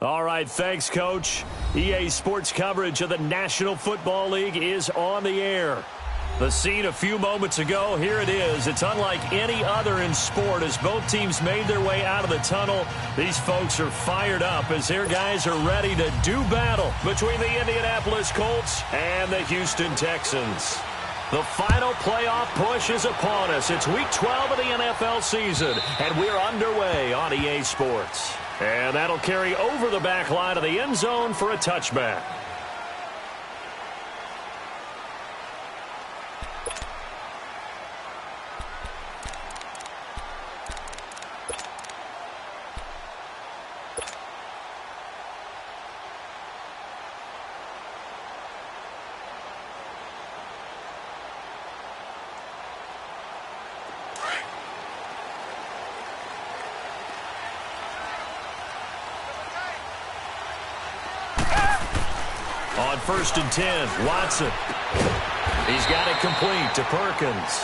All right, thanks, Coach. EA Sports coverage of the National Football League is on the air. The scene a few moments ago, here it is. It's unlike any other in sport as both teams made their way out of the tunnel. These folks are fired up as their guys are ready to do battle between the Indianapolis Colts and the Houston Texans. The final playoff push is upon us. It's Week 12 of the NFL season, and we're underway on EA Sports. And that'll carry over the back line of the end zone for a touchback. On 1st and 10, Watson. He's got it complete to Perkins.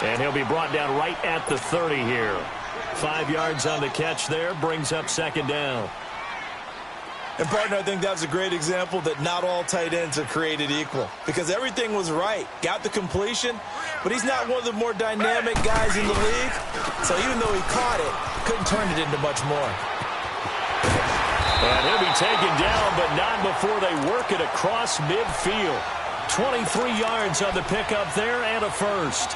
And he'll be brought down right at the 30 here. 5 yards on the catch there, brings up 2nd down. And, partner, I think that was a great example that not all tight ends are created equal. Because everything was right. Got the completion, but he's not one of the more dynamic guys in the league. So even though he caught it, couldn't turn it into much more. And he'll be taken down, but not before they work it across midfield. 23 yards on the pickup there and a first.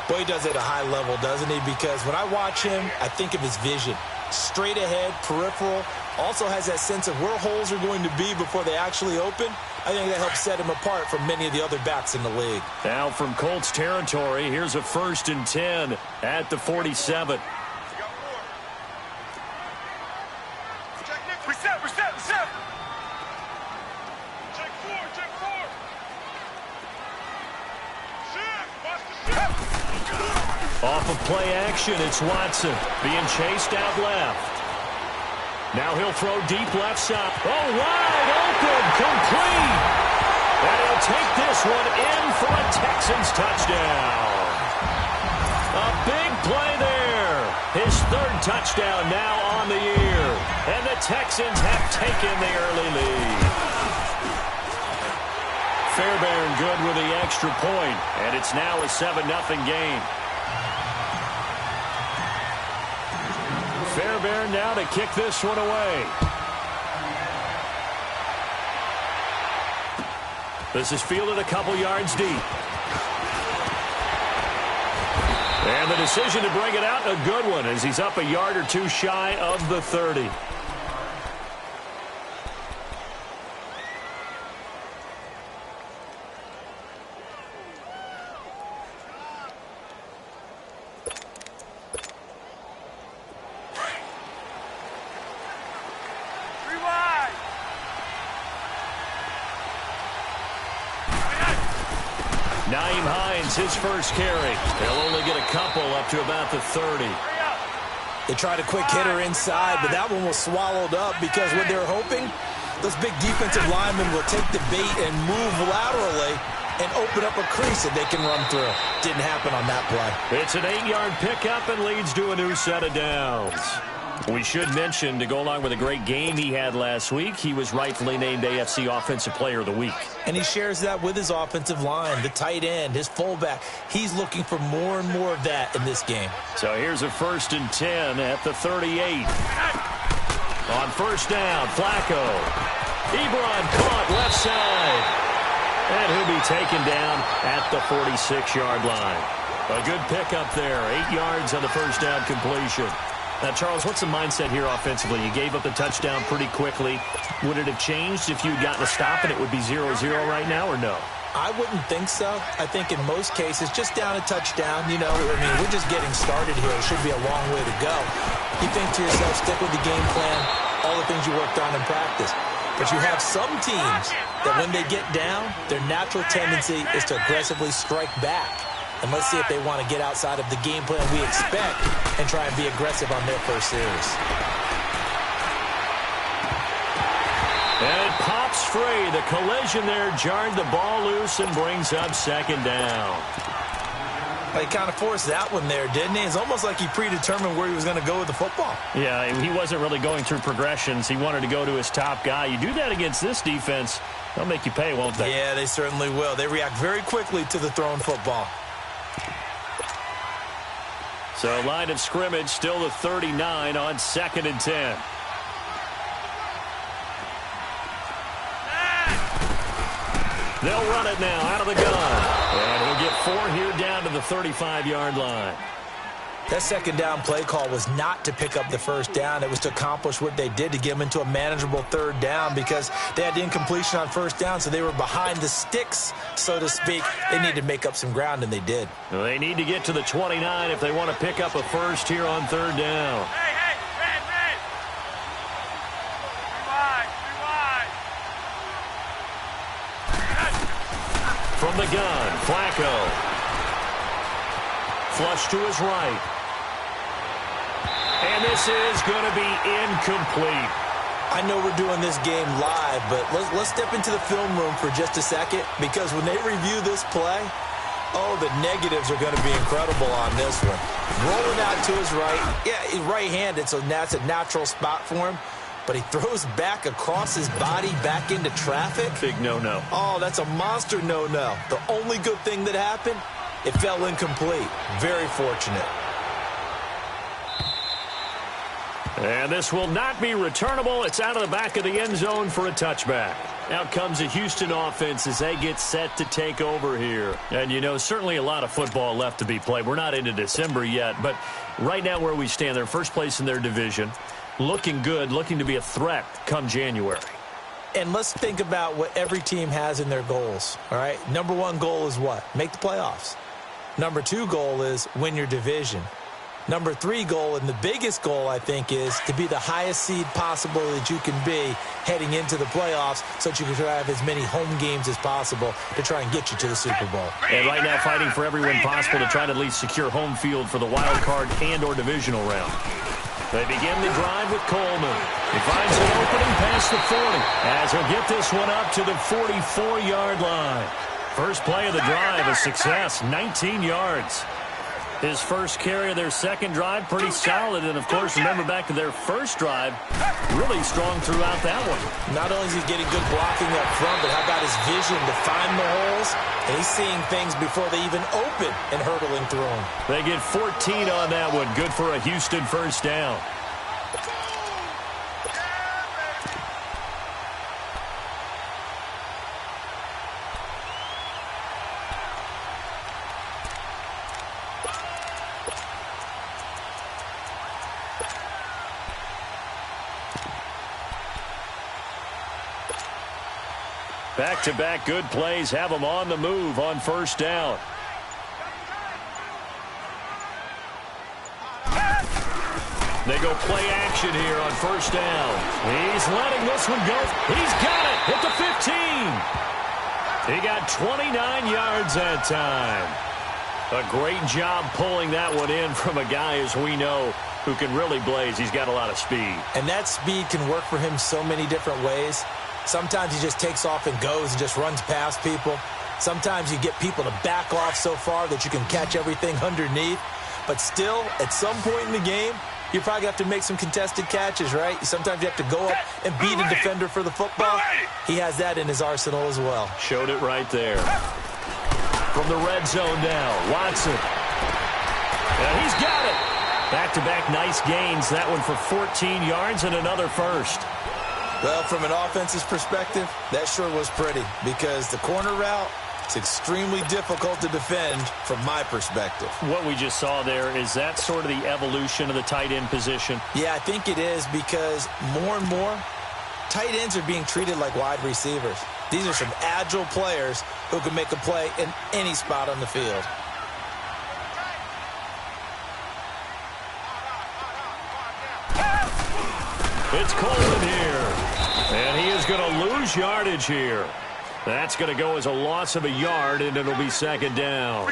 Boy, he does it at a high level, doesn't he? Because when I watch him, I think of his vision. Straight ahead, peripheral. Also has that sense of where holes are going to be before they actually open. I think that helps set him apart from many of the other backs in the league. Now from Colts territory, here's a 1st and 10 at the 47. Off of play action, it's Watson being chased out left. Now he'll throw deep left side. Oh, wide open, complete. And he'll take this one in for a Texans touchdown. A big play there. His 3rd touchdown now on the year. And the Texans have taken the early lead. Fairbairn good with the extra point, and it's now a 7-0 game. Fairbairn now to kick this one away. This is fielded a couple yards deep. And the decision to bring it out, a good one, as he's up a yard or two shy of the 30. His first carry. They'll only get a couple up to about the 30. They tried a quick hitter inside, but that one was swallowed up because what they're hoping, those big defensive linemen will take the bait and move laterally and open up a crease that they can run through. Didn't happen on that play. It's an 8-yard pickup and leads to a new set of downs. We should mention, to go along with a great game he had last week, he was rightfully named AFC Offensive Player of the Week. And he shares that with his offensive line, the tight end, his fullback. He's looking for more and more of that in this game. So here's a 1st and 10 at the 38. On 1st down, Flacco. Ebron caught left side. And he'll be taken down at the 46-yard line. A good pickup there, 8 yards on the 1st down completion. Now, Charles, what's the mindset here offensively? You gave up the touchdown pretty quickly. Would it have changed if you had gotten a stop and it would be 0-0 right now, or no? I wouldn't think so. I think in most cases, just down a touchdown, you know, I mean, we're just getting started here. It should be a long way to go. You think to yourself, stick with the game plan, all the things you worked on in practice. But you have some teams that when they get down, their natural tendency is to aggressively strike back. And let's see if they want to get outside of the game plan we expect and try and be aggressive on their first series. And it pops free. The collision there jarred the ball loose and brings up 2nd down. He kind of forced that one there, didn't he? It's almost like he predetermined where he was going to go with the football. Yeah, he wasn't really going through progressions. He wanted to go to his top guy. You do that against this defense, they'll make you pay, won't they? Yeah, they certainly will. They react very quickly to the thrown football. So line of scrimmage still the 39 on 2nd and 10. They'll run it now out of the gun. And he'll get 4 here down to the 35-yard line. That second down play call was not to pick up the first down. It was to accomplish what they did, to get them into a manageable third down, because they had the incompletion on first down, so they were behind the sticks, so to speak. They needed to make up some ground, and they did. Well, they need to get to the 29 if they want to pick up a first here on third down. From the gun, Flacco. Flush to his right. And this is going to be incomplete. I know we're doing this game live, but let's step into the film room for just a second, because when they review this play, oh, the negatives are going to be incredible on this one. Rolling out to his right. Yeah, he's right-handed, so that's a natural spot for him. But he throws back across his body back into traffic. Big no-no. Oh, that's a monster no-no. The only good thing that happened, it fell incomplete. Very fortunate. And this will not be returnable. It's out of the back of the end zone for a touchback. Out comes the Houston offense as they get set to take over here. And, you know, certainly a lot of football left to be played. We're not into December yet, but right now where we stand, they're first place in their division. Looking good, looking to be a threat come January. And let's think about what every team has in their goals, all right? Number 1 goal is what? Make the playoffs. Number 2 goal is win your division. Number 3 goal, and the biggest goal, I think, is to be the highest seed possible that you can be heading into the playoffs, so that you can have as many home games as possible to try and get you to the Super Bowl. And right now fighting for every win possible to try to at least secure home field for the wild card and or divisional round. They begin the drive with Coleman. He finds an opening past the 40 as he'll get this one up to the 44-yard line. First play of the drive, a success, 19 yards. His first carry of their second drive, pretty solid. And, of course, remember back to their first drive, really strong throughout that one. Not only is he getting good blocking up front, but how about his vision to find the holes? And he's seeing things before they even open and hurdling through them. They get 14 on that one. Good for a Houston first down. Back-to-back good plays have them on the move on first down. They go play action here on first down. He's letting this one go. He's got it at the 15. He got 29 yards that time. A great job pulling that one in from a guy, as we know, who can really blaze. He's got a lot of speed. And that speed can work for him so many different ways. Sometimes he just takes off and goes and just runs past people. Sometimes you get people to back off so far that you can catch everything underneath. But still, at some point in the game, you probably have to make some contested catches, right? Sometimes you have to go up and beat a defender for the football. He has that in his arsenal as well. Showed it right there. From the red zone now, Watson. And he's got it. Back-to-back nice gains. That one for 14 yards and another first. Well, from an offense's perspective, that sure was pretty, because the corner route, it's extremely difficult to defend from my perspective. What we just saw there, is that sort of the evolution of the tight end position? Yeah, I think it is, because more and more, tight ends are being treated like wide receivers. These are some agile players who can make a play in any spot on the field. It's Coleman here. And he is going to lose yardage here. That's going to go as a loss of a yard, and it'll be second down.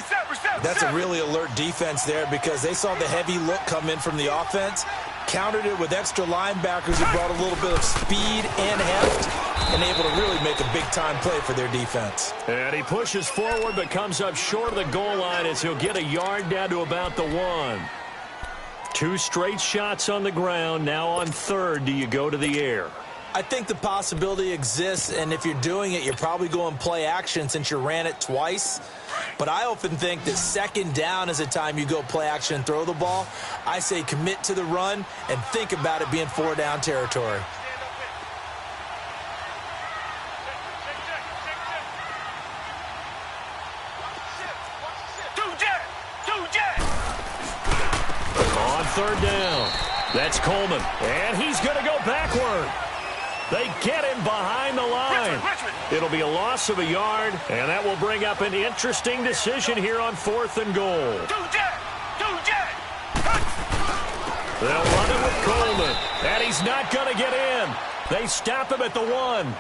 That's a really alert defense there, because they saw the heavy look come in from the offense, Countered it with extra linebackers who brought a little bit of speed and heft and able to really make a big-time play for their defense. And he pushes forward but comes up short of the goal line as he'll get a yard down to about the 1. 2 straight shots on the ground. Now on third, do you go to the air? I think the possibility exists, and if you're doing it, you're probably going play action since you ran it twice. But I often think that second down is a time you go play action and throw the ball. I say commit to the run and think about it being 4-down territory. On third down, that's Coleman, and he's going to go backward. They get him behind the line. It'll be a loss of a yard, and that will bring up an interesting decision here on 4th and goal. They'll run it with Coleman, and he's not going to get in. They stop him at the 1.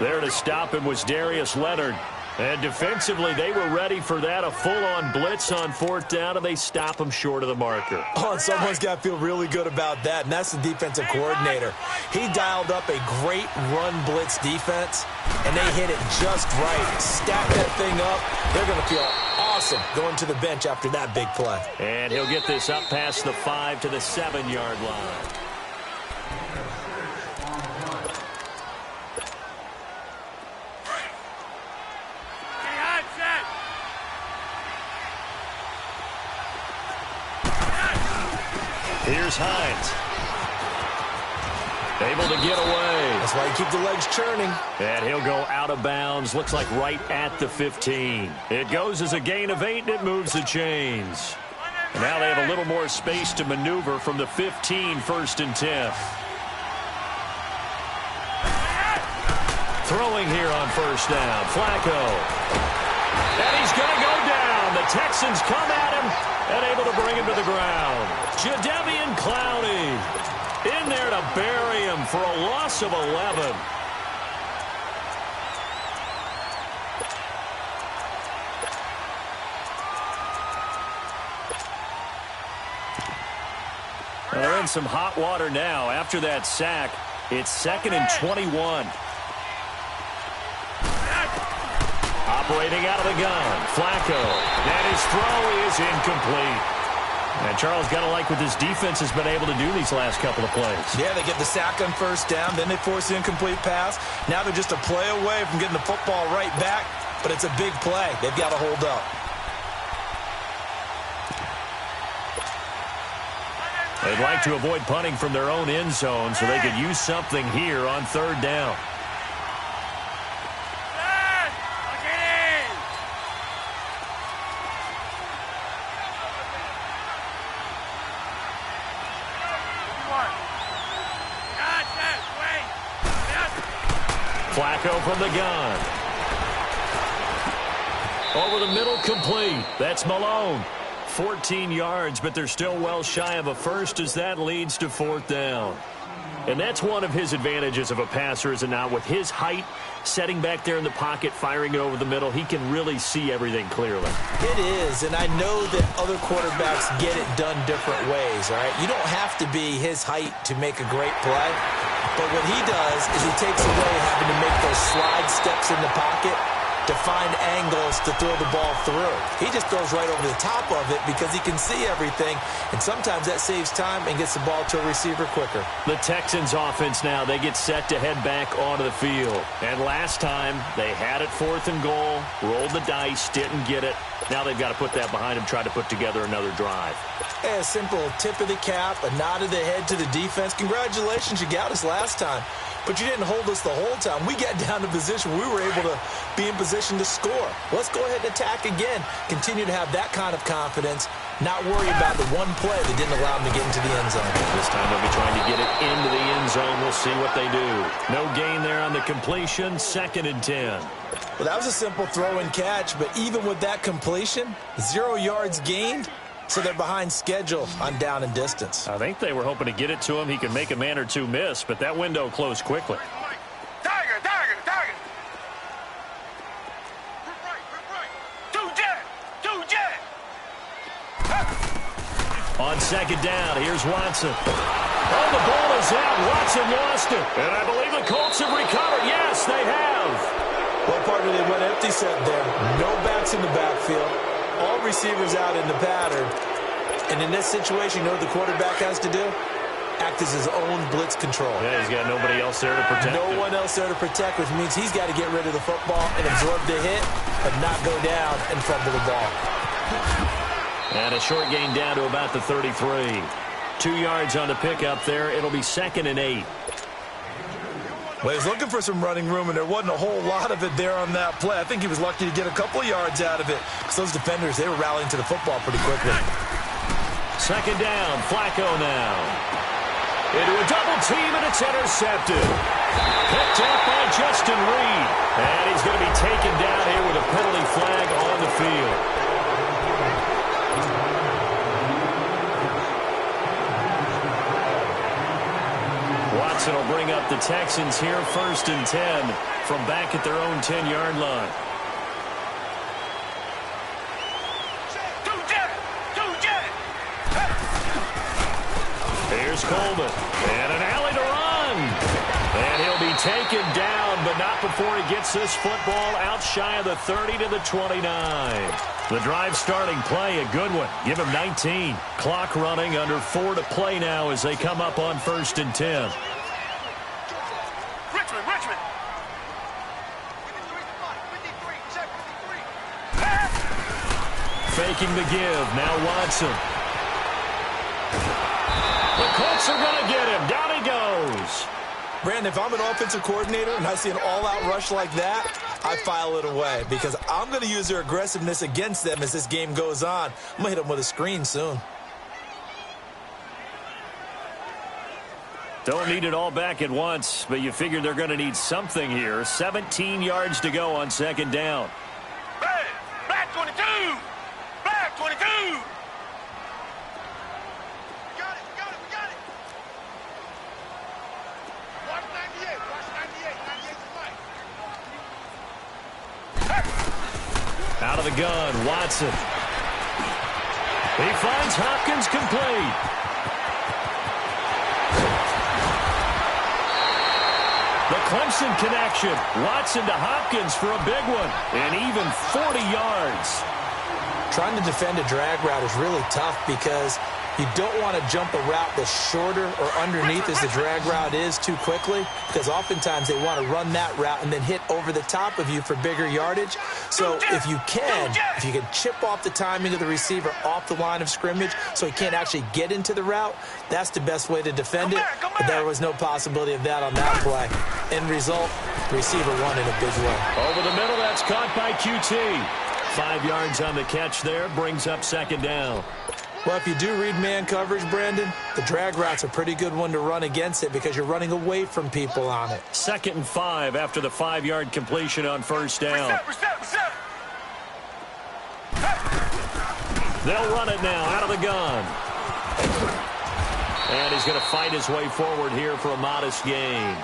There to stop him was Darius Leonard. And defensively, they were ready for that, a full-on blitz on 4th down, and they stop him short of the marker. Oh, and someone's got to feel really good about that, and that's the defensive coordinator. He dialed up a great run blitz defense, and they hit it just right. Stack that thing up. They're going to feel awesome going to the bench after that big play. And he'll get this up past the 5 to the 7-yard line. Here's Hines. Able to get away. That's why you keep the legs churning. And he'll go out of bounds. Looks like right at the 15. It goes as a gain of 8, and it moves the chains. And now they have a little more space to maneuver from the 15, 1st and 10. Throwing here on 1st down. Flacco. And he's going to go down. The Texans come at him and able to bring him to the ground. Jadeveon Clowney in there to bury him for a loss of 11. Well, they're in some hot water now. After that sack, it's 2nd and 21. Operating out of the gun, Flacco. And his throw is incomplete. And Charles, got to like what this defense has been able to do these last couple of plays. Yeah, they get the sack on 1st down, then they force the incomplete pass. Now they're just a play away from getting the football right back, but it's a big play. They've got to hold up. They'd like to avoid punting from their own end zone so they could use something here on 3rd down. Flacco from the gun. Over the middle, complete. That's Malone. 14 yards, but they're still well shy of a first as that leads to 4th down. And that's one of his advantages of a passer, is it not? With his height, setting back there in the pocket, firing it over the middle, he can really see everything clearly. It is, and I know that other quarterbacks get it done different ways, all right? You don't have to be his height to make a great play, but what he does is he takes away having to make those slide steps in the pocket to find angles to throw the ball through. He just throws right over the top of it because he can see everything, and sometimes that saves time and gets the ball to a receiver quicker. The Texans offense now, they get set to head back onto the field. And last time, they had it 4th and goal, rolled the dice, didn't get it. Now they've got to put that behind them, try to put together another drive. A simple tip of the cap, a nod of the head to the defense. Congratulations, you got us last time. But you didn't hold us the whole time. We got down to position. We were able to be in position to score. Let's go ahead and attack again. Continue to have that kind of confidence. Not worry about the one play that didn't allow them to get into the end zone. This time they'll be trying to get it into the end zone. We'll see what they do. No gain there on the completion. 2nd and 10. Well, that was a simple throw and catch, but even with that completion, 0 yards gained. So they're behind schedule on down and distance. I think they were hoping to get it to him. He could make a man or two miss, but that window closed quickly. Tiger. Two jet. On 2nd down, here's Watson. the ball is out. Watson lost it. And I believe the Colts have recovered. Yes, they have. Well, partner, they went empty set there. No backs in the backfield. All receivers out in the pattern. And in this situation, you know what the quarterback has to do? Act as his own blitz control. Yeah, he's got nobody else there to protect him. No one else there to protect, which means he's got to get rid of the football and absorb the hit, but not go down and fumble the ball. And a short gain down to about the 33. 2 yards on the pickup there. It'll be 2nd and 8. Well, he was looking for some running room, and there wasn't a whole lot of it there on that play. I think he was lucky to get a couple of yards out of it, because those defenders, they were rallying to the football pretty quickly. 2nd down, Flacco now. Into a double team, and it's intercepted. Picked up by Justin Reed. And he's going to be taken down here with a penalty flag on the field. Watson will bring up the Texans here, 1st and 10 from back at their own 10-yard line. Here's Coleman. And an alley to run. And he'll be taken down, but not before he gets this football out shy of the 30 to the 29. The drive starting play, a good one. Give him 19. Clock running, under 4 to play now as they come up on 1st and 10. Richmond. Faking the give. Now Watson. The Colts are going to get him. Down he goes. Brandon, if I'm an offensive coordinator and I see an all-out rush like that, I file it away because I'm going to use their aggressiveness against them as this game goes on. I'm going to hit them with a screen soon. Don't need it all back at once, but you figure they're going to need something here. 17 yards to go on 2nd down. Black 22. Black 22. Out of the gun, Watson. He finds Hopkins complete. The Clemson connection. Watson to Hopkins for a big one. And even 40 yards. Trying to defend a drag route is really tough because you don't want to jump a route that's shorter or underneath as the drag route is too quickly, because oftentimes they want to run that route and then hit over the top of you for bigger yardage. So if you can chip off the timing of the receiver off the line of scrimmage so he can't actually get into the route, that's the best way to defend it. But there was no possibility of that on that play. End result, the receiver won in a big way. Over the middle, that's caught by QT. 5 yards on the catch there, brings up 2nd down. Well, if you do read man coverage, Brandon, the drag route's a pretty good one to run against it because you're running away from people on it. 2nd and 5 after the 5-yard completion on 1st down. Reset. They'll run it now out of the gun. And he's going to fight his way forward here for a modest gain.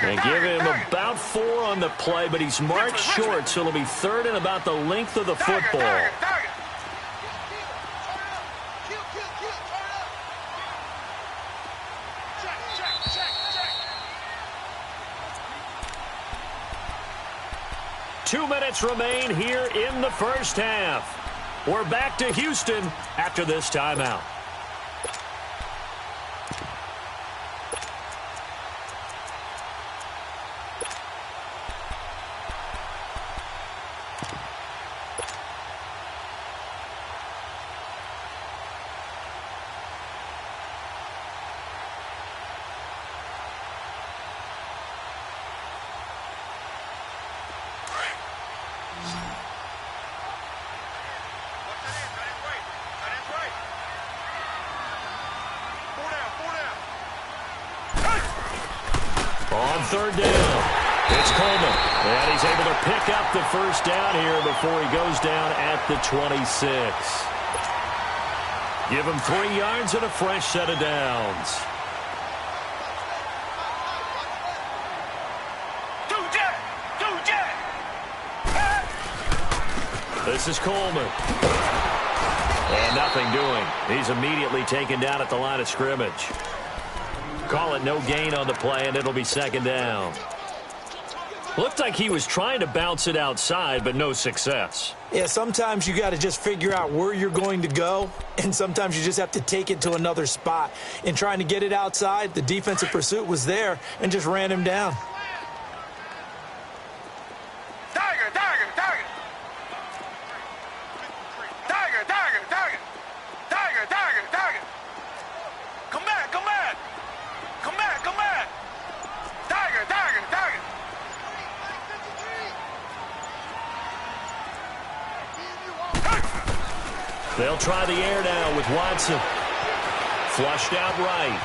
And give him about 4 on the play, but he's marked short, so it'll be 3rd and about the length of the football. 2 minutes remain here in the 1st half. We're back to Houston after this timeout. On 3rd down, it's Coleman. And he's able to pick up the 1st down here before he goes down at the 26. Give him 3 yards and a fresh set of downs. This is Coleman. And nothing doing. He's immediately taken down at the line of scrimmage. call it no gain on the play, and it'll be second down. Looked like he was trying to bounce it outside, but no success. Yeah, sometimes you got to just figure out where you're going to go, and sometimes you just have to take it to another spot. In trying to get it outside, the defensive pursuit was there and just ran him down. Tiger, tiger, tiger. Tiger, tiger, tiger. Tiger, tiger, tiger. Come back, come back. Come back, come back. Tiger, tiger, tiger. They'll try the air now with Watson. Flushed out right.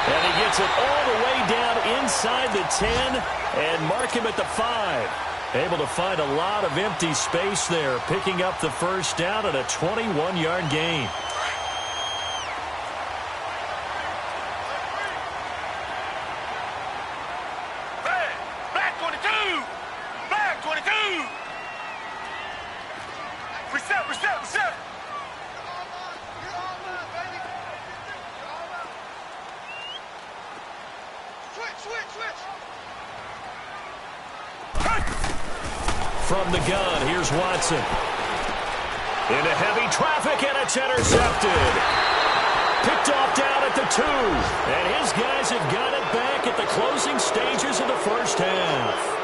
And he gets it all the way down inside the 10 and mark him at the 5. Able to find a lot of empty space there, picking up the first down at a 21-yard gain. Black 22. Black 22. Reset, reset, reset. From the gun, here's Watson. Into heavy traffic, and it's intercepted. Picked off down at the 2. And his guys have got it back at the closing stages of the first half.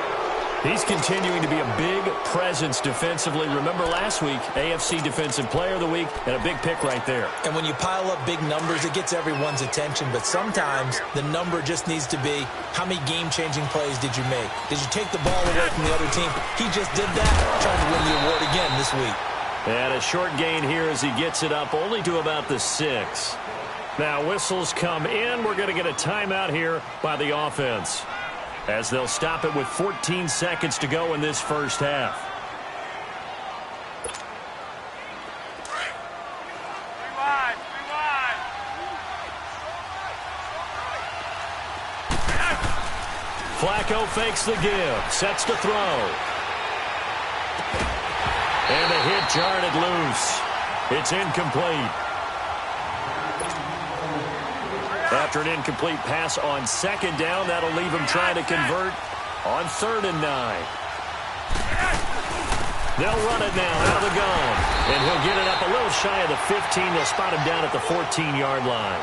He's continuing to be a big presence defensively. Remember last week, AFC Defensive Player of the Week, and a big pick right there. And when you pile up big numbers, it gets everyone's attention. But sometimes the number just needs to be, how many game-changing plays did you make? Did you take the ball away from the other team? He just did that, trying to win the award again this week. And a short gain here as he gets it up only to about the 6. Now whistles come in. We're going to get a timeout here by the offense, as they'll stop it with 14 seconds to go in this first half. Rewind, rewind. Flacco fakes the give, sets to throw. And the hit jarred it loose. It's incomplete. After an incomplete pass on second down, that'll leave him trying to convert on 3rd and 9. They'll run it now out of the gun. And he'll get it up a little shy of the 15. They'll spot him down at the 14-yard line.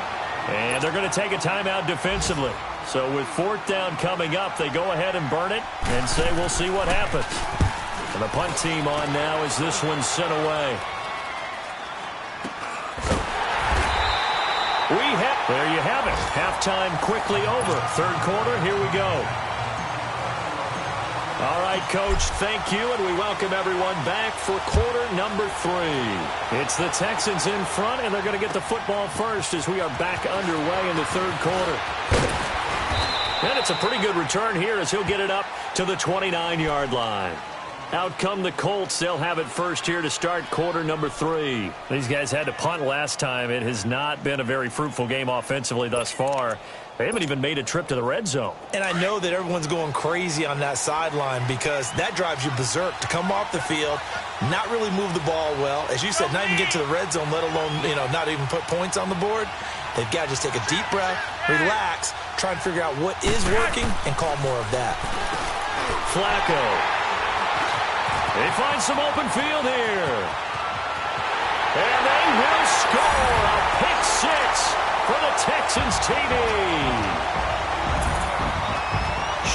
And they're going to take a timeout defensively. So with 4th down coming up, they go ahead and burn it and say we'll see what happens. And the punt team on now as this one's sent away. There you have it. Halftime quickly over. 3rd quarter, here we go. All right, Coach, thank you, and we welcome everyone back for quarter number 3. It's the Texans in front, and they're going to get the football first as we are back underway in the 3rd quarter. And it's a pretty good return here as he'll get it up to the 29-yard line. Out come the Colts. They'll have it first here to start quarter number 3. These guys had to punt last time. It has not been a very fruitful game offensively thus far. They haven't even made a trip to the red zone. And I know that everyone's going crazy on that sideline because that drives you berserk to come off the field, not really move the ball well. As you said, not even get to the red zone, let alone, not even put points on the board. They've got to just take a deep breath, relax, try and figure out what is working, and call more of that. Flacco. They find some open field here. And they will score a pick 6 for the Texans TV.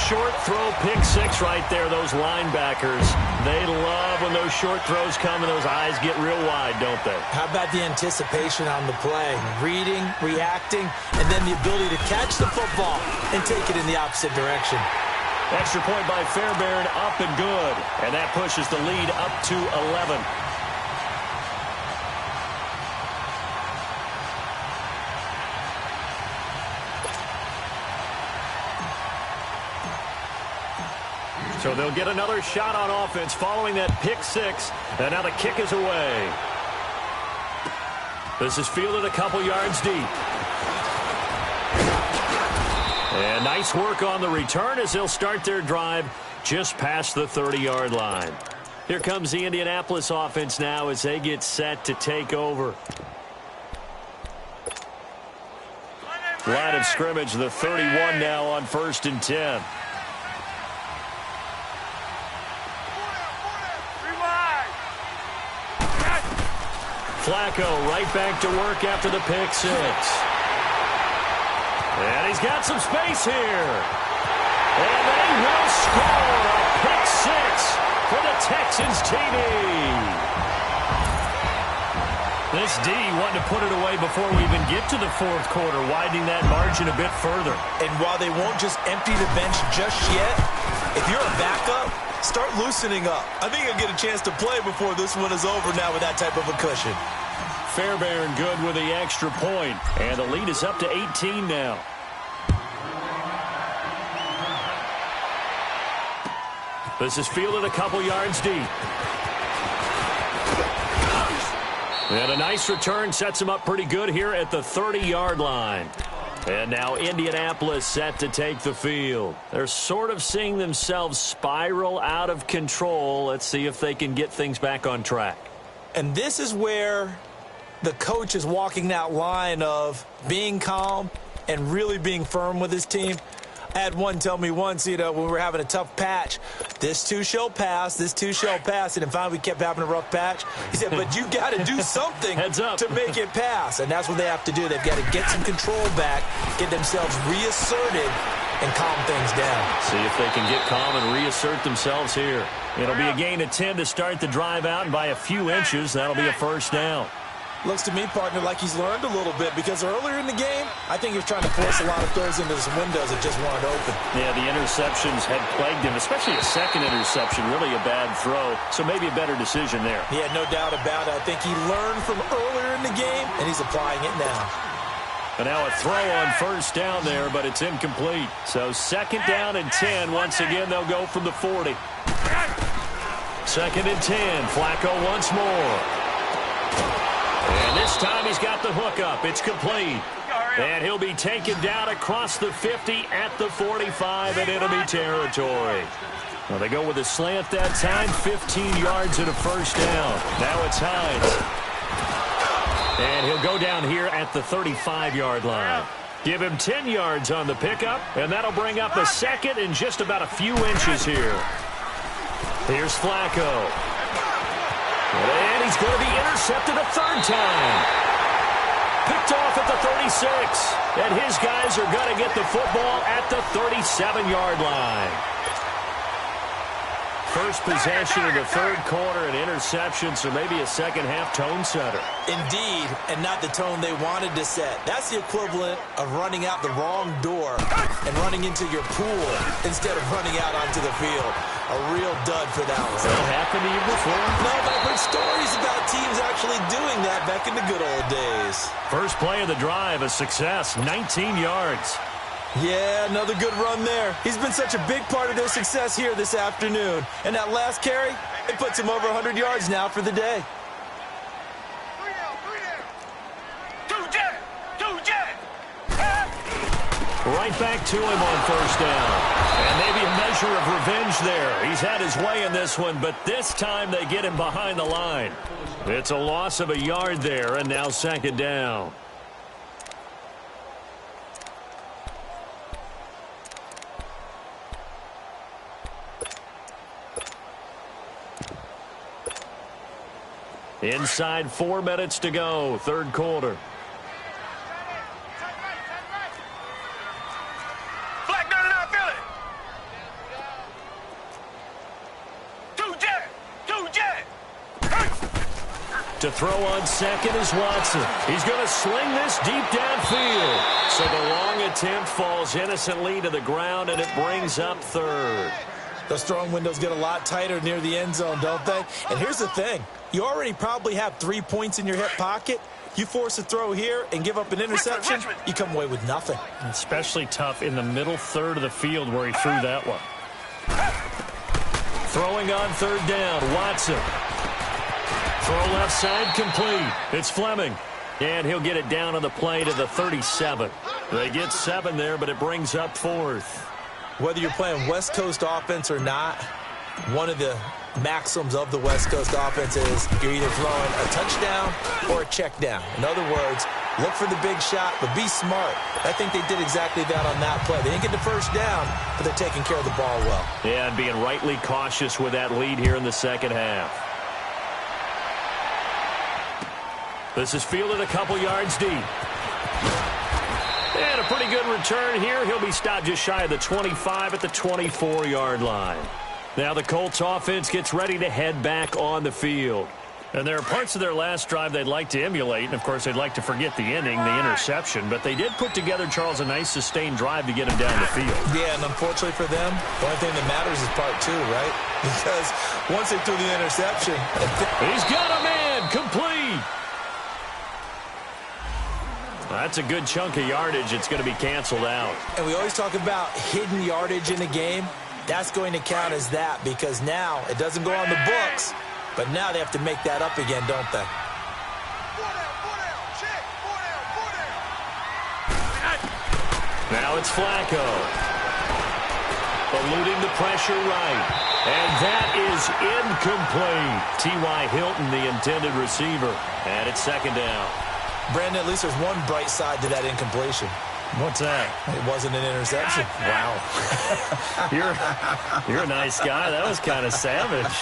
Short throw pick 6 right there, those linebackers. They love when those short throws come and those eyes get real wide, don't they? How about the anticipation on the play? Reading, reacting, and then the ability to catch the football and take it in the opposite direction. Extra point by Fairbairn, up and good. And that pushes the lead up to 11. So they'll get another shot on offense following that pick 6. And now the kick is away. This is fielded a couple yards deep. And nice work on the return as they'll start their drive just past the 30-yard line. Here comes the Indianapolis offense now as they get set to take over. Line of scrimmage, the 31 now on 1st and 10. Flacco right back to work after the pick six. And he's got some space here. And they will score a pick six for the Texans TD. This D wanting to put it away before we even get to the fourth quarter, widening that margin a bit further. And while they won't just empty the bench just yet, if you're a backup, start loosening up. I think you'll get a chance to play before this one is over now with that type of a cushion. Fairbairn good with the extra point. And the lead is up to 18 now. This is fielded a couple yards deep. And a nice return sets him up pretty good here at the 30-yard line. And now Indianapolis set to take the field. They're sort of seeing themselves spiral out of control. Let's see if they can get things back on track. And this is where the coach is walking that line of being calm and really being firm with his team. I had one tell me once, when we were having a tough patch, this too shall pass, this too shall pass, and then finally we kept having a rough patch. He said, but you got to do something to make it pass, and that's what they have to do. They've got to get some control back, get themselves reasserted, and calm things down. See if they can get calm and reassert themselves here. It'll be a gain of 10 to start the drive out, and by a few inches, that'll be a first down. Looks to me, partner, like he's learned a little bit because earlier in the game, I think he was trying to force a lot of throws into some windows that just weren't open. Yeah, the interceptions had plagued him, especially a second interception, really a bad throw. So maybe a better decision there. Yeah, no doubt about it. I think he learned from earlier in the game, and he's applying it now. And now a throw on first down there, but it's incomplete. So second down and 10. Once again, they'll go from the 40. Second and 10. Flacco once more. And this time he's got the hook up. It's complete. And he'll be taken down across the 50 at the 45 in enemy territory. Well, they go with a slant that time, 15 yards and a first down. Now it's Hines. And he'll go down here at the 35-yard line. Give him 10 yards on the pickup, and that'll bring up a second and just about a few inches here. Here's Flacco. And he's going to be intercepted a third time. Picked off at the 36. And his guys are going to get the football at the 37-yard line. First possession of the third quarter, an interception, so maybe a second-half tone setter. Indeed, and not the tone they wanted to set. That's the equivalent of running out the wrong door and running into your pool instead of running out onto the field. A real dud for that one. That happened to you before? No, but I've heard stories about teams actually doing that back in the good old days. First play of the drive, a success, 19 yards. Yeah, another good run there. He's been such a big part of their success here this afternoon. And that last carry, it puts him over 100 yards now for the day. Right back to him on first down. And maybe a measure of revenge there. He's had his way in this one, but this time they get him behind the line. It's a loss of a yard there, and now second down. Inside 4 minutes to go, third quarter. To throw on second is Watson. He's going to sling this deep downfield. So the long attempt falls innocently to the ground, and it brings up third. Those throwing windows get a lot tighter near the end zone, don't they? And here's the thing. You already probably have 3 points in your hip pocket. You force a throw here and give up an interception, you come away with nothing. Especially tough in the middle third of the field where he threw that one. Throwing on third down, Watson. Throw left side complete. It's Fleming. And he'll get it down on the play to the 37. They get 7 there, but it brings up fourth. Whether you're playing West Coast offense or not, one of the maxims of the West Coast offense is you're either throwing a touchdown or a check down. In other words, Look for the big shot, but be smart. I think they did exactly that on that play. They didn't get the first down, but they're taking care of the ball well. Yeah, and being rightly cautious with that lead here in the second half. This is fielded a couple yards deep. And a pretty good return here. He'll be stopped just shy of the 25 at the 24-yard line. Now the Colts offense gets ready to head back on the field. And there are parts of their last drive they'd like to emulate. And, of course, they'd like to forget the ending, the interception. But they did put together, Charles, a nice sustained drive to get him down the field. Yeah, and unfortunately for them, the only thing that matters is part two, right? Because once they threw the interception... He's got a man complete. That's a good chunk of yardage. It's going to be canceled out. And we always talk about hidden yardage in a game. That's going to count as that because now it doesn't go on the books. But now they have to make that up again, don't they? Now it's Flacco. Eluding the pressure right. And that is incomplete. T.Y. Hilton, the intended receiver. And it's second down. Brandon, at least there's one bright side to that incompletion. What's that? It wasn't an interception. Wow. You're a nice guy. That was kind of savage.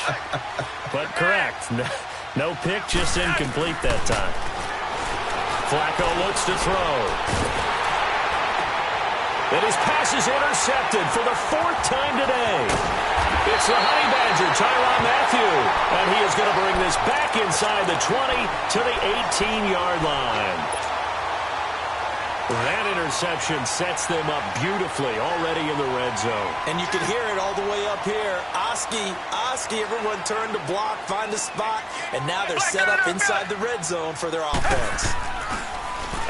But correct. No pick, just incomplete that time. Flacco looks to throw. And his pass is intercepted for the fourth time today. It's the Honey Badger, Tyrann Mathieu. And he is going to bring this back inside the 20 to the 18-yard line. That interception sets them up beautifully already in the red zone. And you can hear it all the way up here. Oski, everyone turned to block, find a spot, and now they're set up inside the red zone for their offense.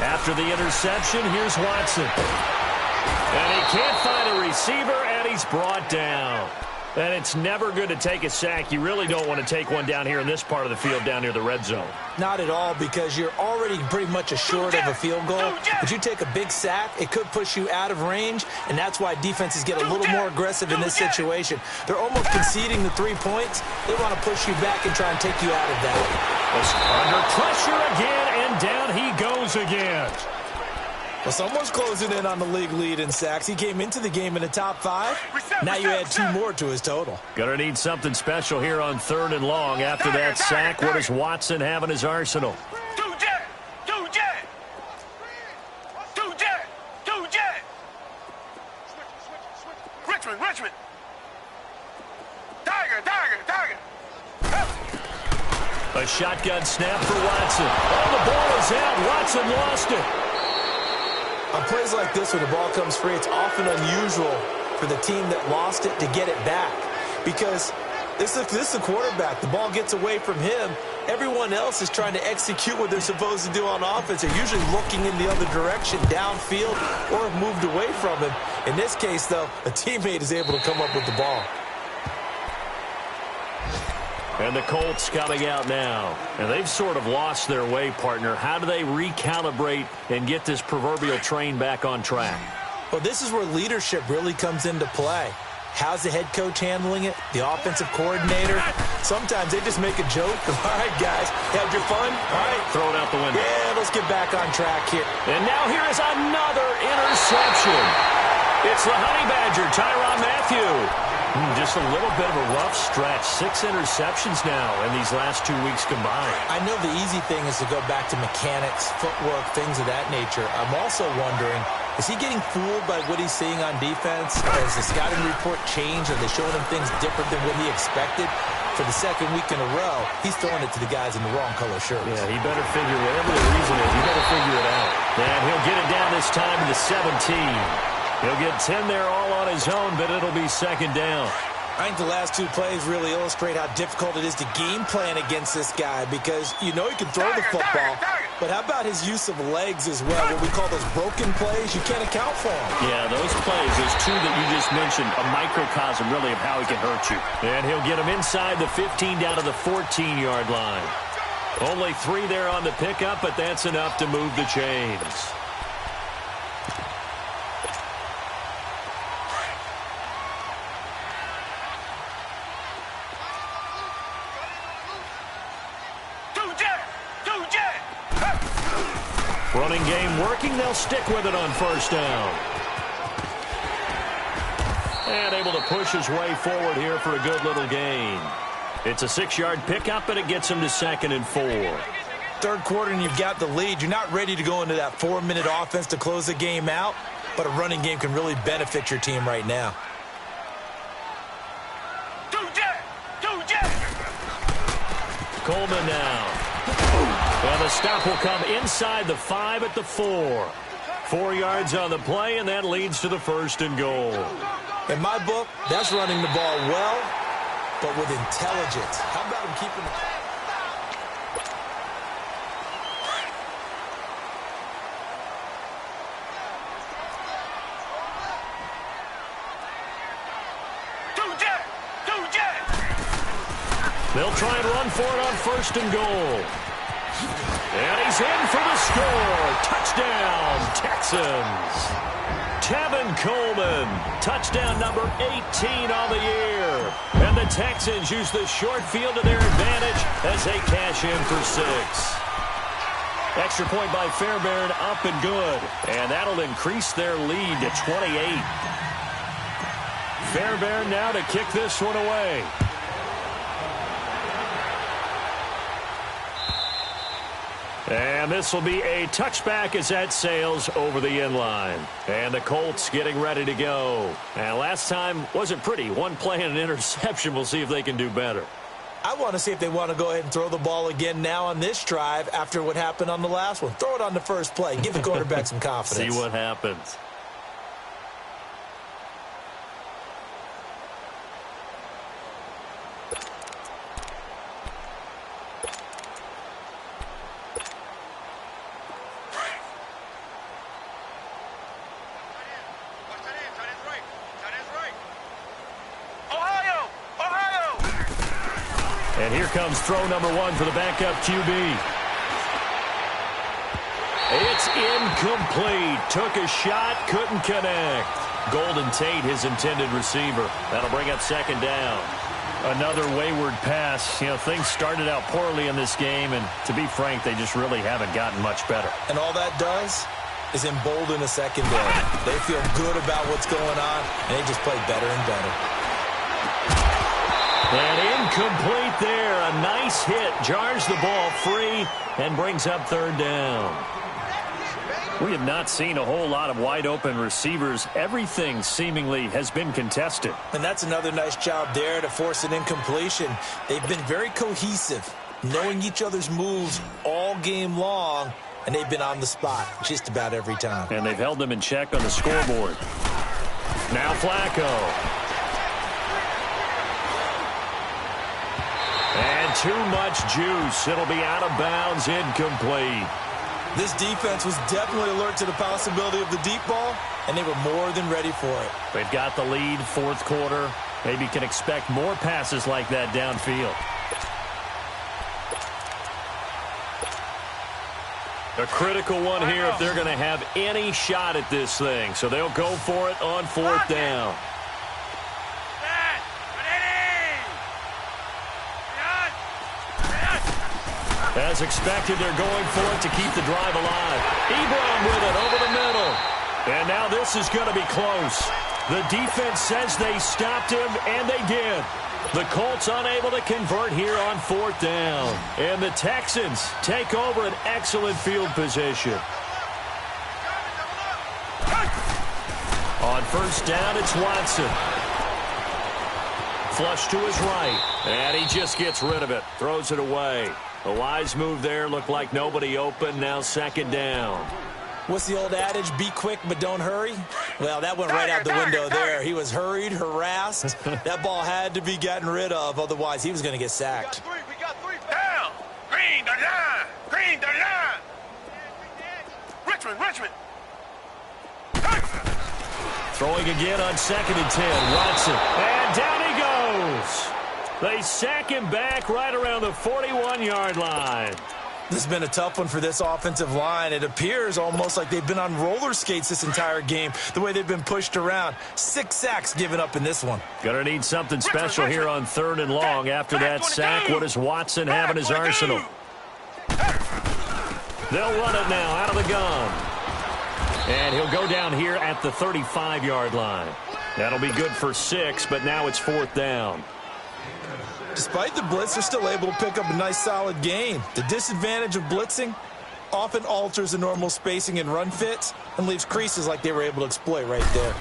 After the interception, here's Watson. And he can't find a receiver, and he's brought down. And it's never good to take a sack. You really don't want to take one down here in this part of the field down near the red zone. Not at all, because you're already pretty much assured of a field goal. But you take a big sack, it could push you out of range, and that's why defenses get a little more aggressive in this situation. They're almost conceding the 3 points. They want to push you back and try and take you out of that. Under pressure again, and down he goes again. Well, someone's closing in on the league lead in sacks. He came into the game in the top 5. Now you add 2 more to his total. Gonna need something special here on 3rd and long. After that sack, what does Watson have in his arsenal? Two jet. Richmond. Tiger. A shotgun snap for Watson. Oh, the ball is out. Watson lost it. On plays like this where the ball comes free, it's often unusual for the team that lost it to get it back. Because this is the quarterback. The ball gets away from him. Everyone else is trying to execute what they're supposed to do on offense. They're usually looking in the other direction, downfield, or have moved away from him. In this case, though, a teammate is able to come up with the ball. And the Colts coming out now. And they've sort of lost their way, partner. How do they recalibrate and get this proverbial train back on track? Well, this is where leadership really comes into play. How's the head coach handling it? The offensive coordinator? Sometimes they just make a joke. All right, guys, had your fun? All right. Throw it out the window. Yeah, let's get back on track here. And now here is another interception. It's the Honey Badger, Tyrann Mathieu. Just a little bit of a rough stretch. 6 interceptions now in these last 2 weeks combined. I know the easy thing is to go back to mechanics, footwork, things of that nature. I'm also wondering, is he getting fooled by what he's seeing on defense? Has the scouting report changed? Are they showing him things different than what he expected? For the second week in a row, he's throwing it to the guys in the wrong color shirts. Yeah, he better figure whatever the reason is. He better figure it out. And he'll get it down this time to the 17. He'll get 10 there all on his own, but it'll be second down. I think the last 2 plays really illustrate how difficult it is to game plan against this guy because you know he can throw the football, but how about his use of legs as well? What we call those broken plays, you can't account for them. Yeah, those plays, those 2 that you just mentioned, a microcosm really of how he can hurt you. And he'll get him inside the 15 down to the 14-yard line. Only 3 there on the pickup, but that's enough to move the chains. Running game working. They'll stick with it on first down. And able to push his way forward here for a good little gain. It's a 6-yard pickup, and it gets him to 2nd and 4. Third quarter, and you've got the lead. You're not ready to go into that 4-minute offense to close the game out, but a running game can really benefit your team right now. Coleman now. And the stop will come inside the 5 at the 4. 4 yards on the play, and that leads to the 1st and goal. In my book, that's running the ball well, but with intelligence. How about him keeping the... They'll try and run for it on 1st and goal. And he's in for the score. Touchdown, Texans. Tevin Coleman, touchdown number 18 on the year. And the Texans use the short field to their advantage as they cash in for 6. Extra point by Fairbairn, up and good. And that'll increase their lead to 28. Fairbairn now to kick this one away. And this will be a touchback as that sails over the end line. And the Colts getting ready to go. And last time wasn't pretty. One play and an interception. We'll see if they can do better. I want to see if they want to go ahead and throw the ball again now on this drive after what happened on the last one. Throw it on the first play. Give the quarterback some confidence. See what happens. And here comes throw number 1 for the backup QB. It's incomplete. Took a shot, couldn't connect. Golden Tate, his intended receiver. That'll bring up 2nd down. Another wayward pass. You know, things started out poorly in this game, and to be frank, they just really haven't gotten much better. And all that does is embolden a secondary. They feel good about what's going on, and they just play better and better. And incomplete there. A nice hit. Jars the ball free and brings up 3rd down. We have not seen a whole lot of wide-open receivers. Everything seemingly has been contested. And that's another nice job there to force an incompletion. They've been very cohesive, knowing each other's moves all game long, and they've been on the spot just about every time. And they've held them in check on the scoreboard. Now Flacco. And too much juice. It'll be out of bounds, incomplete. This defense was definitely alert to the possibility of the deep ball, and they were more than ready for it. They've got the lead, 4th quarter. Maybe can expect more passes like that downfield. A critical one here if they're going to have any shot at this thing. So they'll go for it on 4th down. As expected, they're going for it to keep the drive alive. Ebron with it over the middle. And now this is going to be close. The defense says they stopped him, and they did. The Colts unable to convert here on 4th down. And the Texans take over an excellent field position. On 1st down, it's Watson. Flush to his right. And he just gets rid of it. Throws it away. A wise move there. Looked like nobody open. Now 2nd down. What's the old adage? Be quick, but don't hurry. Well, that went right out the window there. He was hurried, harassed. That ball had to be gotten rid of. Otherwise, he was going to get sacked. We got three. Down. Green the line. Green the line. Richmond. Throwing again on 2nd and 10. Watson. And down he goes. They sack him back right around the 41-yard line. This has been a tough one for this offensive line. It appears almost like they've been on roller skates this entire game, the way they've been pushed around. 6 sacks given up in this one. Gonna need something special here on 3rd and long. After that sack, what does Watson have in his arsenal? They'll run it now out of the gun. And he'll go down here at the 35-yard line. That'll be good for 6, but now it's 4th down. Despite the blitz, they're still able to pick up a nice, solid gain. The disadvantage of blitzing often alters the normal spacing and run fits and leaves creases like they were able to exploit right there.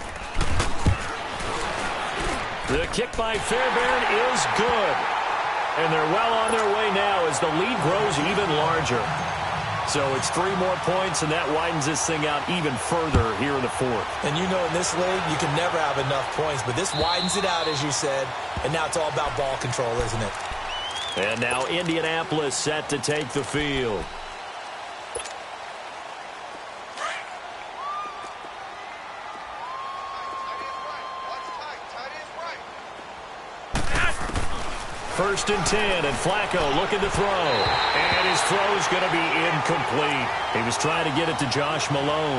The kick by Fairbairn is good. And they're well on their way now as the lead grows even larger. So it's 3 more points, and that widens this thing out even further here in the 4th. And you know in this league, you can never have enough points, but this widens it out, as you said, and now it's all about ball control, isn't it? And now Indianapolis set to take the field. First and 10, and Flacco looking to throw. And his throw's going to be incomplete. He was trying to get it to Josh Malone,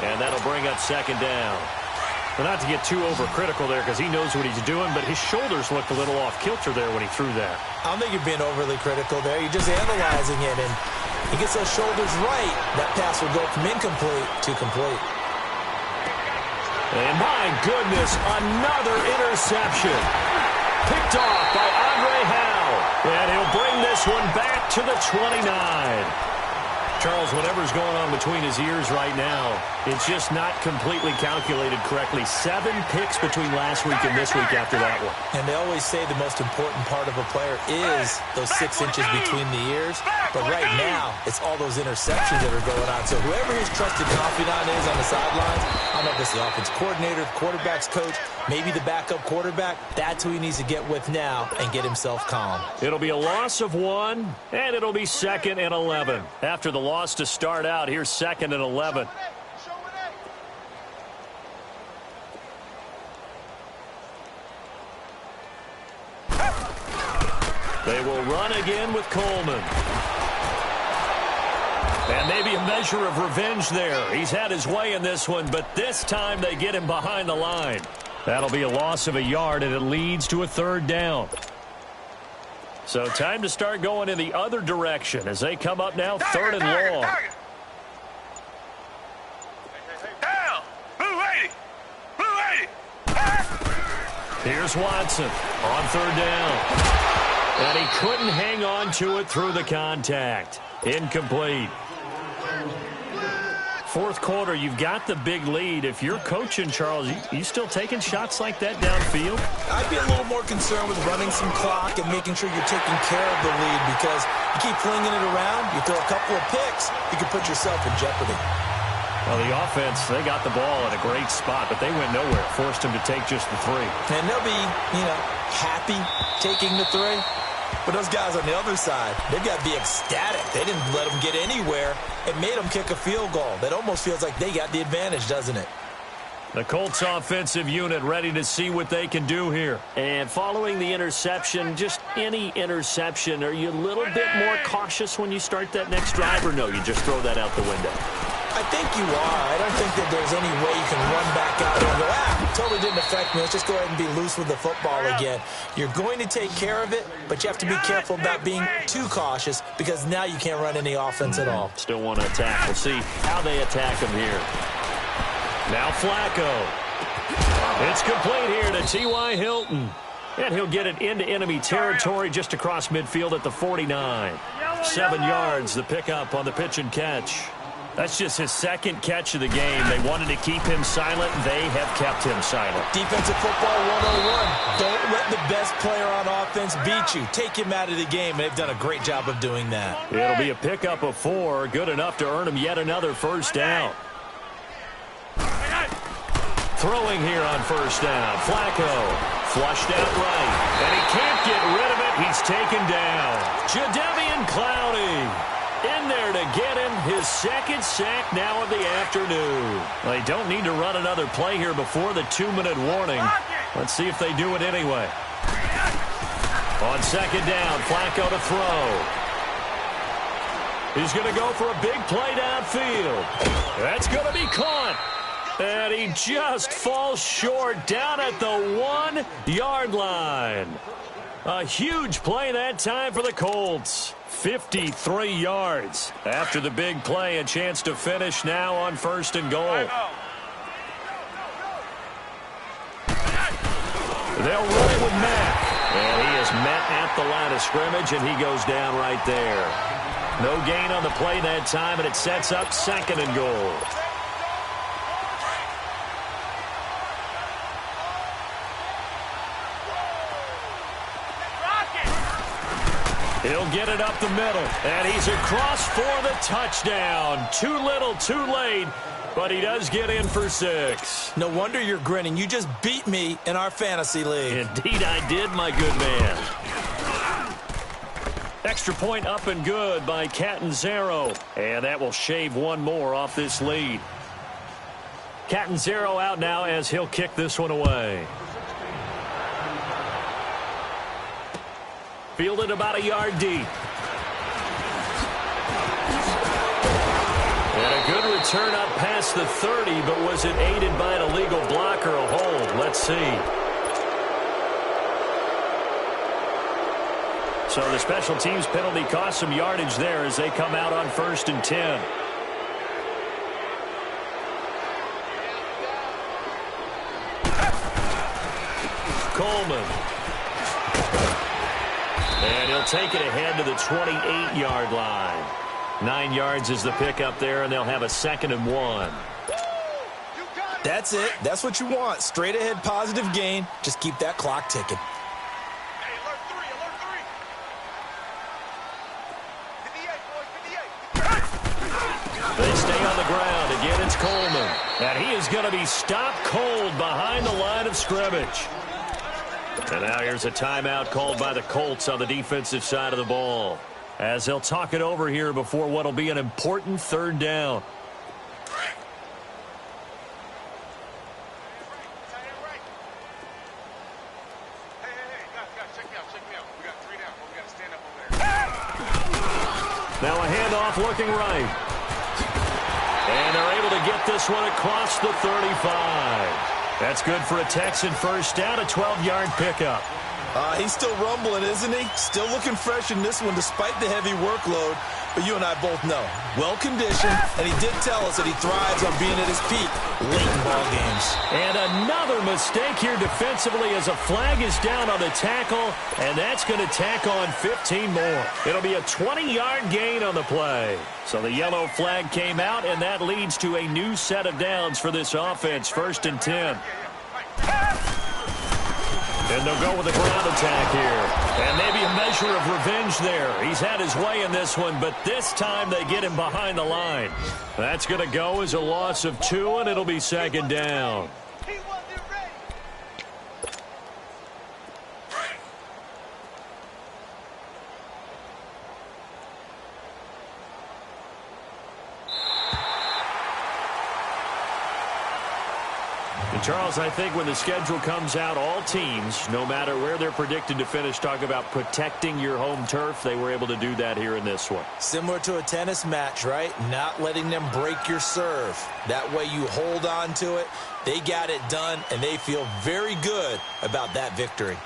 and that'll bring up 2nd down. Well, not to get too overcritical there because he knows what he's doing, but his shoulders looked a little off kilter there when he threw that. I don't think you're being overly critical there. You're just analyzing it, and he gets those shoulders right. That pass will go from incomplete to complete. And my goodness, another interception. Picked off by Andre Howe. And he'll bring this one back to the 29. Charles, whatever's going on between his ears right now, it's just not completely calculated correctly. 7 picks between last week and this week after that one. And they always say the most important part of a player is those 6 inches between the ears. But right now, it's all those interceptions that are going on. So whoever his trusted confidant is on the sidelines, I don't know if it's the offense coordinator, the quarterback's coach, maybe the backup quarterback, that's who he needs to get with now and get himself calm. It'll be a loss of 1, and it'll be 2nd and 11. After the loss to start out, here's 2nd and 11. They will run again with Coleman. And maybe a measure of revenge there. He's had his way in this one, but this time they get him behind the line. That'll be a loss of a yard, and it leads to a 3rd down. So time to start going in the other direction as they come up now 3rd and long. Down. Blue 80. Blue 80. Here's Watson on 3rd down. And he couldn't hang on to it through the contact. Incomplete. 4th quarter, you've got the big lead. If you're coaching, Charles, you still taking shots like that downfield? I'd be a little more concerned with running some clock and making sure you're taking care of the lead because you keep flinging it around, you throw a couple of picks, you can put yourself in jeopardy. Well, the offense, they got the ball at a great spot, but they went nowhere. Forced him to take just the 3. And they'll be, happy taking the 3. But those guys on the other side, they've got to be ecstatic. They didn't let them get anywhere. It made them kick a field goal. That almost feels like they got the advantage, doesn't it? The Colts offensive unit ready to see what they can do here. And following the interception, just any interception, are you a little bit more cautious when you start that next drive, or no, you just throw that out the window? I think you are. I don't think that there's any way you can run back out and go, totally didn't affect me. Let's just go ahead and be loose with the football again. You're going to take care of it, but you have to be careful about being too cautious because now you can't run any offense at all. Still want to attack. We'll see how they attack him here. Now Flacco. It's complete here to T.Y. Hilton. And he'll get it into enemy territory just across midfield at the 49. 7 yards, the pickup on the pitch and catch. That's just his 2nd catch of the game. They wanted to keep him silent. They have kept him silent. Defensive football 101. Don't let the best player on offense beat you. Take him out of the game, and they've done a great job of doing that. It'll be a pickup of 4. Good enough to earn him yet another 1st down. Throwing here on 1st down. Flacco flushed out right. And he can't get rid of it. He's taken down. Jadeveon Clowney in there to get him his 2nd sack now of the afternoon. They don't need to run another play here before the 2-minute warning. Let's see if they do it anyway. On 2nd down, Flacco to throw. He's going to go for a big play downfield. That's going to be caught. And he just falls short down at the 1-yard line. A huge play that time for the Colts. 53 yards. After the big play, a chance to finish now on 1st and goal. They'll run it with Mack. And he is met at the line of scrimmage, and he goes down right there. No gain on the play that time, and it sets up 2nd and goal. He'll get it up the middle, and he's across for the touchdown. Too little, too late, but he does get in for 6. No wonder you're grinning. You just beat me in our fantasy league. Indeed I did, my good man. Extra point up and good by Catanzaro, and that will shave one more off this lead. Catanzaro out now as he'll kick this one away. Fielded about a yard deep. And a good return up past the 30, but was it aided by an illegal block or a hold? Let's see. So the special teams penalty cost some yardage there as they come out on 1st and 10. Coleman. And he'll take it ahead to the 28-yard line. 9 yards is the pickup there, and they'll have a 2nd and 1. That's it. That's what you want. Straight ahead positive gain. Just keep that clock ticking. Hey, alert 3, alert 3. 58, boys, 58. They stay on the ground. Again, it's Coleman. And he is going to be stopped cold behind the line of scrimmage. And now here's a timeout called by the Colts on the defensive side of the ball, as they'll talk it over here before what will be an important 3rd down. Now a handoff looking right. And they're able to get this one across the 35. That's good for a Texan first down, a 12-yard pickup. He's still rumbling, isn't he? Still looking fresh in this one despite the heavy workload. But you and I both know, well-conditioned, and he did tell us that he thrives on being at his peak late in ball games. And another mistake here defensively as a flag is down on the tackle, and that's going to tack on 15 more. It'll be a 20-yard gain on the play. So the yellow flag came out, and that leads to a new set of downs for this offense, 1st and 10. And they'll go with a ground attack here. And maybe a measure of revenge there. He's had his way in this one, but this time they get him behind the line. That's going to go as a loss of 2, and it'll be 2nd down. And Charles, I think when the schedule comes out, all teams, no matter where they're predicted to finish, talk about protecting your home turf. They were able to do that here in this one. Similar to a tennis match, right? Not letting them break your serve. That way you hold on to it. They got it done, and they feel very good about that victory.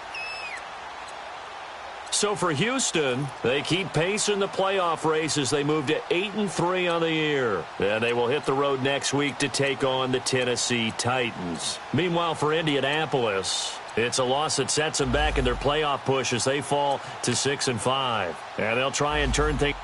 So for Houston, they keep pace in the playoff race as they move to 8-3 on the year. And they will hit the road next week to take on the Tennessee Titans. Meanwhile, for Indianapolis, it's a loss that sets them back in their playoff push as they fall to 6-5. And they'll try and turn things